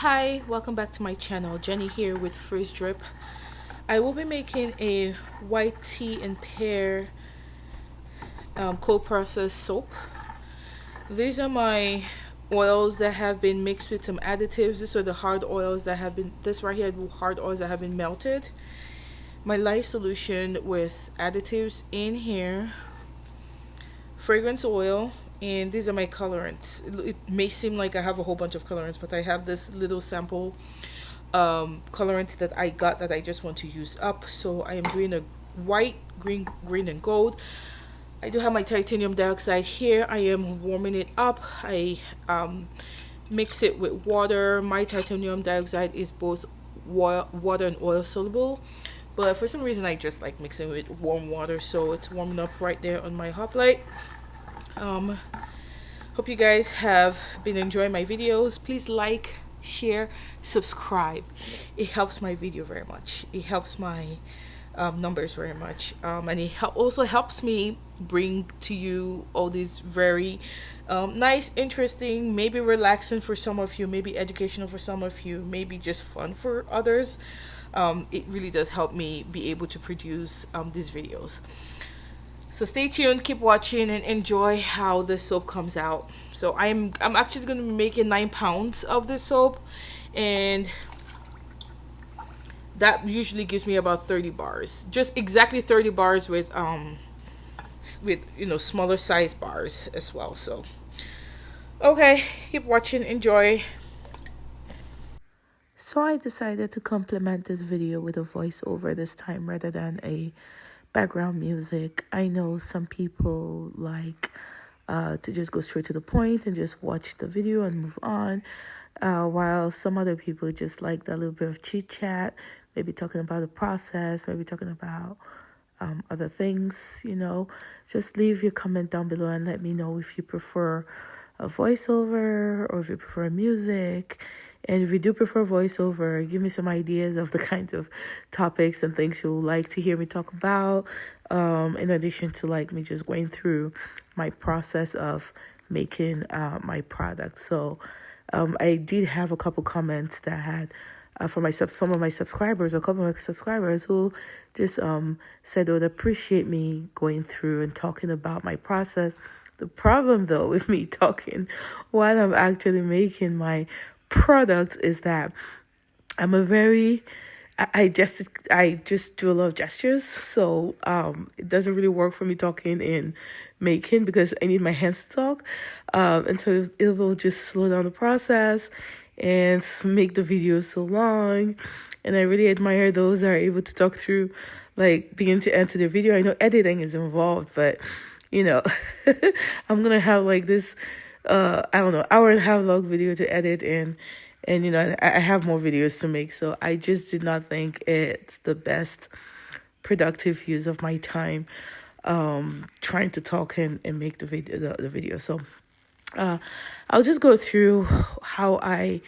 Hi, welcome back to my channel. Jenny here with Freeze Drip. I will be making a white tea and pear cold process soap. These are my oils that have been mixed with some additives. These are the hard oils that have been, this right here, hard oils that have been melted. My light solution with additives in here, fragrance oil, and these are my colorants. It may seem like I have a whole bunch of colorants, but I have this little sample colorants that I got that I just want to use up. So I am doing a white, green and gold. I do have my titanium dioxide here. I am warming it up. I mix it with water. My titanium dioxide is both water and oil soluble, but for some reason I just like mixing with warm water, so it's warming up right there on my hot plate. Hope you guys have been enjoying my videos. Please like, share, subscribe. It helps my video very much. It helps my numbers very much, and it also helps me bring to you all these very nice, interesting, maybe relaxing for some of you, maybe educational for some of you, maybe just fun for others. It really does help me be able to produce these videos. So stay tuned, keep watching, and enjoy how this soap comes out. So I'm actually going to be making 9 pounds of this soap, and that usually gives me about 30 bars, just exactly 30 bars with smaller size bars as well. So okay, keep watching, enjoy. So I decided to complement this video with a voiceover this time rather than a background music. I know some people like to just go straight to the point and just watch the video and move on, while some other people just like that little bit of chit chat, maybe talking about the process, maybe talking about other things. Just leave your comment down below and let me know if you prefer a voiceover or if you prefer music. And if you do prefer voiceover, give me some ideas of the kinds of topics and things you'll like to hear me talk about, in addition to like me just going through my process of making my product. So I did have a couple comments that had from some of my subscribers, a couple of my subscribers who just said they would appreciate me going through and talking about my process. The problem though with me talking while I'm actually making my products is that I'm a very I just do a lot of gestures, so it doesn't really work for me talking and making because I need my hands to talk, and so it will just slow down the process and make the video so long. And I really admire those that are able to talk through, like, begin to end to the video. I know editing is involved, but I'm gonna have like this I don't know, hour and a half long video to edit, and I have more videos to make, so I just did not think it's the best productive use of my time trying to talk and make the video. So I'll just go through how I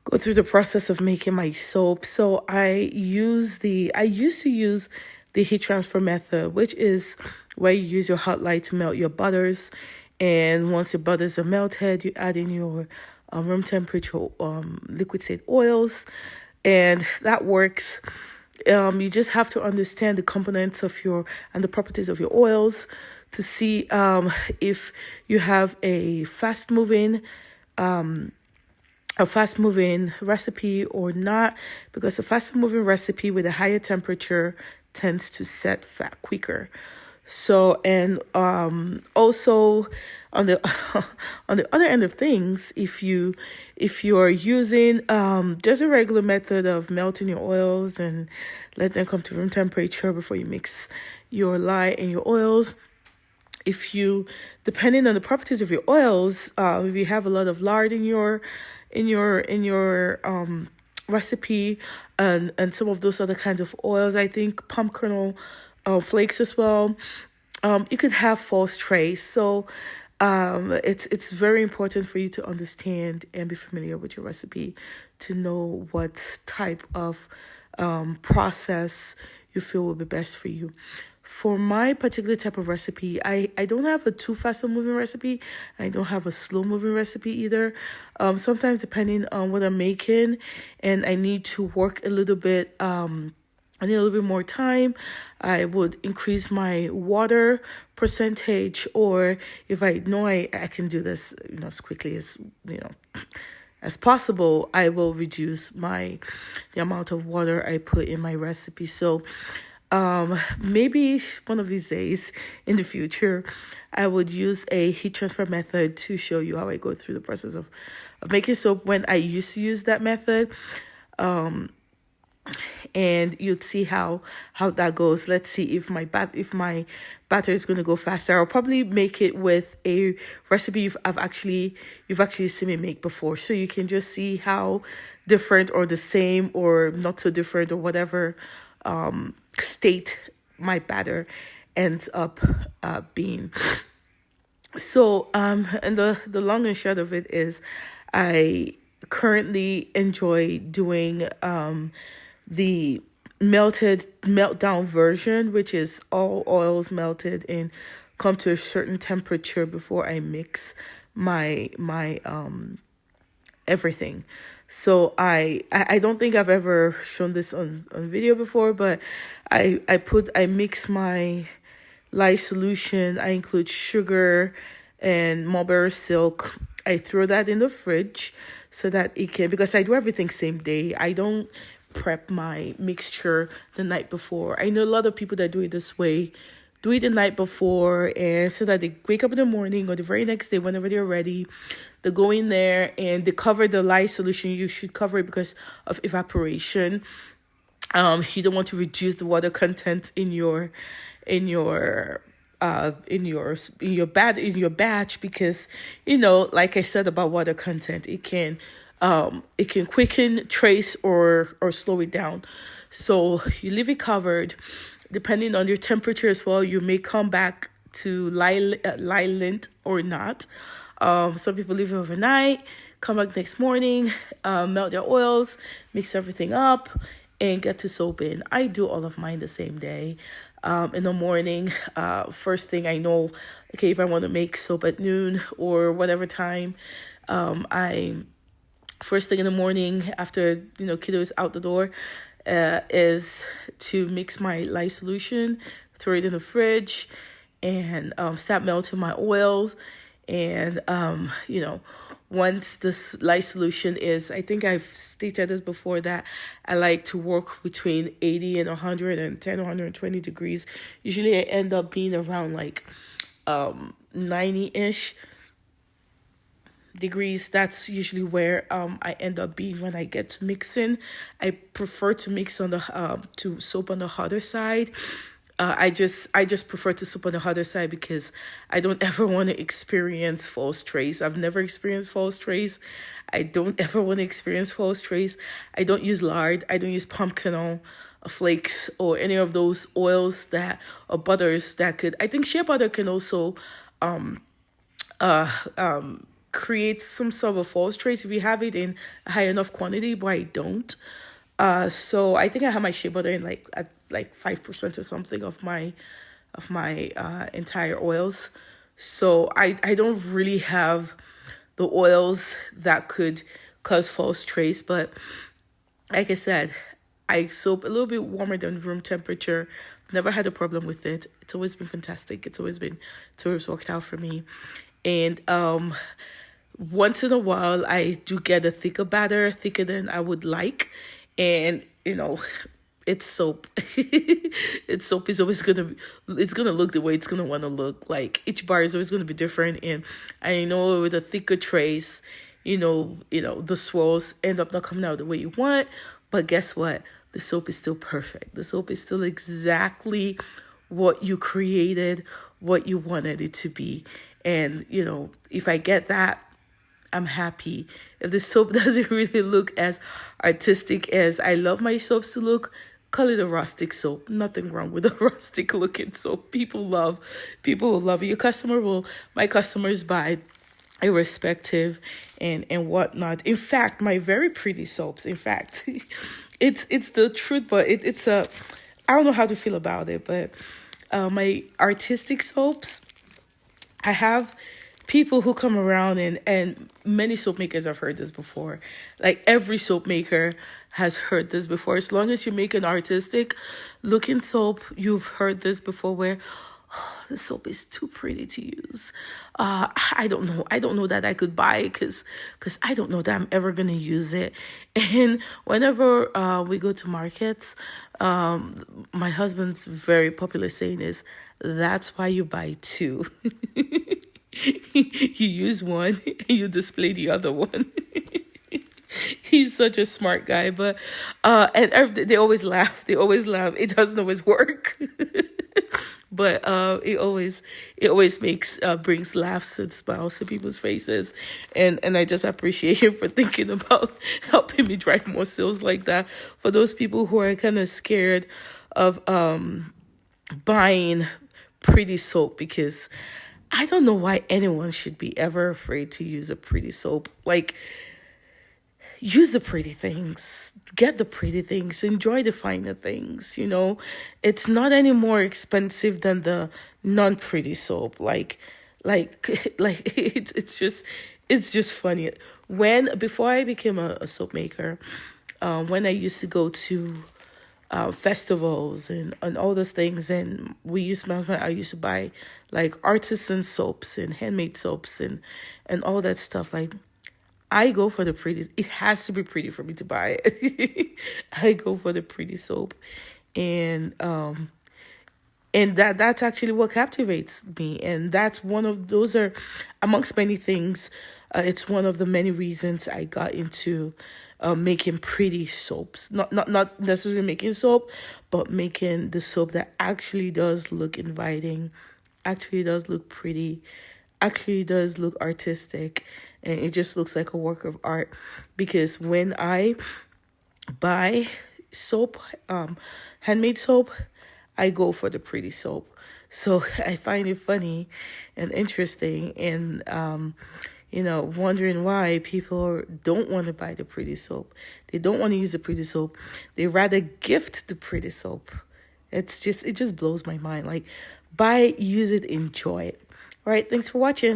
go through the process of making my soap. So I used to use the heat transfer method, which is where you use your hot light to melt your butters. And once your butters are melted, you add in your room temperature liquid state oils, and that works. You just have to understand the components of and the properties of your oils to see if you have a fast moving recipe or not, because a fast moving recipe with a higher temperature tends to set fat quicker. So, and also on the on the other end of things, if you're using just a regular method of melting your oils and let them come to room temperature before you mix your lye and your oils, depending on the properties of your oils, if you have a lot of lard in your recipe, and some of those other kinds of oils, I think palm kernel flakes as well, you could have false trace. So it's very important for you to understand and be familiar with your recipe to know what type of process you feel will be best for you. for my particular type of recipe, I don't have a too fast moving recipe. I don't have a slow moving recipe either. Sometimes depending on what I'm making and I need to work a little bit, I need a little bit more time, I would increase my water percentage, or if I know I can do this, as quickly as, as possible, I will reduce the amount of water I put in my recipe. So maybe one of these days in the future, I would use a heat transfer method to show you how I go through the process of making soap when I used to use that method. And you'd see how that goes. Let's see if my batter is going to go faster. I'll probably make it with a recipe you've actually seen me make before, so you can just see how different or the same or not so different or whatever state my batter ends up being. So and the long and short of it is, I currently enjoy doing the meltdown version, which is all oils melted and come to a certain temperature before I mix my everything. So I don't think I've ever shown this on video before, but I mix my lye solution. I include sugar and mulberry silk. I throw that in the fridge so that it can, because I do everything same day. I don't prep my mixture the night before. I know a lot of people that do it this way, do it the night before, and so that they wake up in the morning or the very next day whenever they're ready, they go in there and they cover the lye solution. You should cover it because of evaporation. You don't want to reduce the water content in your batch, because like I said about water content, it can quicken, trace, or slow it down. So you leave it covered. Depending on your temperature as well, you may come back to lye lint or not. Some people leave it overnight, come back next morning, melt their oils, mix everything up, and get to soap in. I do all of mine the same day. In the morning, first thing I know, okay, if I want to make soap at noon or whatever time, first thing in the morning after kiddo is out the door, is to mix my lye solution, throw it in the fridge, and start melting my oils. And once this lye solution is, I think I've stated this before, that I like to work between 80 and 110, 120 degrees. Usually I end up being around like 90-ish degrees. That's usually where I end up being when I get to mixing. I prefer to mix on the to soap on the hotter side. I just prefer to soap on the hotter side because I don't ever want to experience false trace. I've never experienced false trace. I don't ever want to experience false trace. I don't use lard. I don't use palm kernel flakes or any of those oils or butters that could. I think shea butter can also create some sort of a false trace if you have it in a high enough quantity, but I don't. So I think I have my shea butter in like 5% or something of my entire oils. So I don't really have the oils that could cause false trace, but like I said, I soap a little bit warmer than room temperature. Never had a problem with it. It's always been fantastic. It's always worked out for me. And once in a while I do get a thicker batter, thicker than I would like. And it's soap. It's soap is always gonna look the way it's gonna want to look. Like each bar is always gonna be different. And I know with a thicker trace, the swirls end up not coming out the way you want. But guess what? The soap is still perfect. The soap is still exactly what you created, what you wanted it to be. And if I get that, I'm happy. If the soap doesn't really look as artistic as I love my soaps to look, call it a rustic soap. Nothing wrong with a rustic looking soap. People will love it. My customers buy irrespective and whatnot. In fact, my very pretty soaps, it's the truth, but it's I don't know how to feel about it, but my artistic soaps, I have people who come around, and many soap makers have heard this before. Like every soap maker has heard this before. As long as you make an artistic looking soap, you've heard this before where, oh, the soap is too pretty to use. I don't know. I don't know that I could buy it because I don't know that I'm ever going to use it. And whenever we go to markets, my husband's very popular saying is, that's why you buy two. You use one and you display the other one. He's such a smart guy, but they always laugh. They always laugh. It doesn't always work. But it always makes brings laughs and smiles to people's faces, and I just appreciate him for thinking about helping me drive more sales like that. For those people who are kind of scared of buying pretty soap, because I don't know why anyone should be ever afraid to use a pretty soap. Like, use the pretty things, get the pretty things, enjoy the finer things, you know. It's not any more expensive than the non-pretty soap. Like it's just funny. Before I became a soap maker, when I used to go to festivals and all those things, and I used to buy like artisan soaps and handmade soaps and all that stuff. Like, I go for the pretty. It has to be pretty for me to buy it. I go for the pretty soap, and that's actually what captivates me. And that's those are amongst many things. It's one of the many reasons I got into making pretty soaps. Not necessarily making soap, but making the soap that actually does look inviting, actually does look pretty, actually does look artistic, and it just looks like a work of art. Because when I buy soap, handmade soap, I go for the pretty soap. So I find it funny and interesting, and wondering why people don't want to buy the pretty soap. They don't want to use the pretty soap. They rather gift the pretty soap. It just blows my mind. Like, buy, use it, enjoy it. All right, thanks for watching.